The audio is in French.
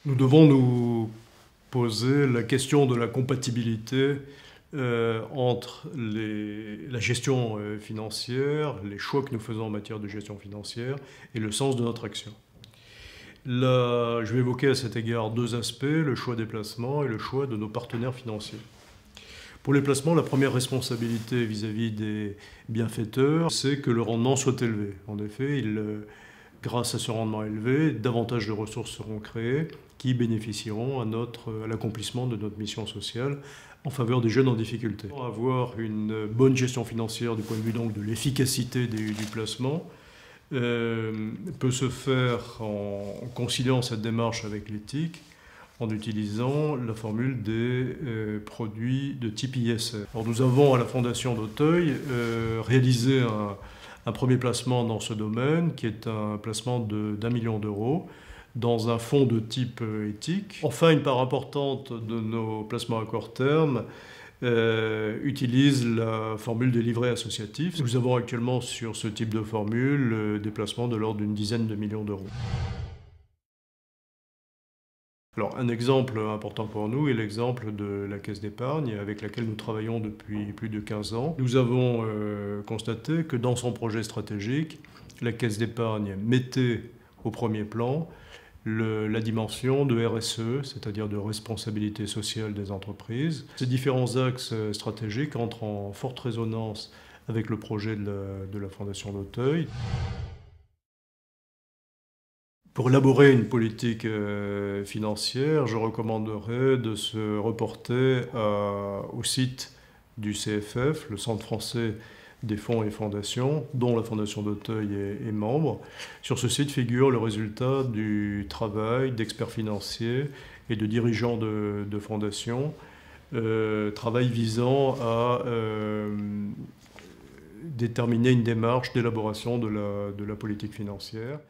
Nous devons nous poser la question de la compatibilité entre la gestion financière, les choix que nous faisons en matière de gestion financière et le sens de notre action. Là, je vais évoquer à cet égard deux aspects, le choix des placements et le choix de nos partenaires financiers. Pour les placements, la première responsabilité vis-à-vis des bienfaiteurs, c'est que le rendement soit élevé. En effet, grâce à ce rendement élevé, davantage de ressources seront créées qui bénéficieront à l'accomplissement de notre mission sociale en faveur des jeunes en difficulté. Avoir une bonne gestion financière du point de vue donc de l'efficacité du placement peut se faire en conciliant cette démarche avec l'éthique, en utilisant la formule des produits de type ISR. Alors nous avons à la Fondation d'Auteuil réalisé un premier placement dans ce domaine, qui est un placement d'1 million d'euros dans un fonds de type éthique. Enfin, une part importante de nos placements à court terme utilise la formule des livrets associatifs. Nous avons actuellement sur ce type de formule des placements de l'ordre d'une dizaine de millions d'euros. Alors, un exemple important pour nous est l'exemple de la Caisse d'épargne avec laquelle nous travaillons depuis plus de 15 ans. Nous avons constaté que dans son projet stratégique, la Caisse d'épargne mettait au premier plan la dimension de RSE, c'est-à-dire de responsabilité sociale des entreprises. Ces différents axes stratégiques entrent en forte résonance avec le projet de la Fondation d'Auteuil. Pour élaborer une politique financière, je recommanderais de se reporter au site du CFF, le Centre français des fonds et fondations, dont la Fondation d'Auteuil est membre. Sur ce site figure le résultat du travail d'experts financiers et de dirigeants de fondations, travail visant à déterminer une démarche d'élaboration de la politique financière.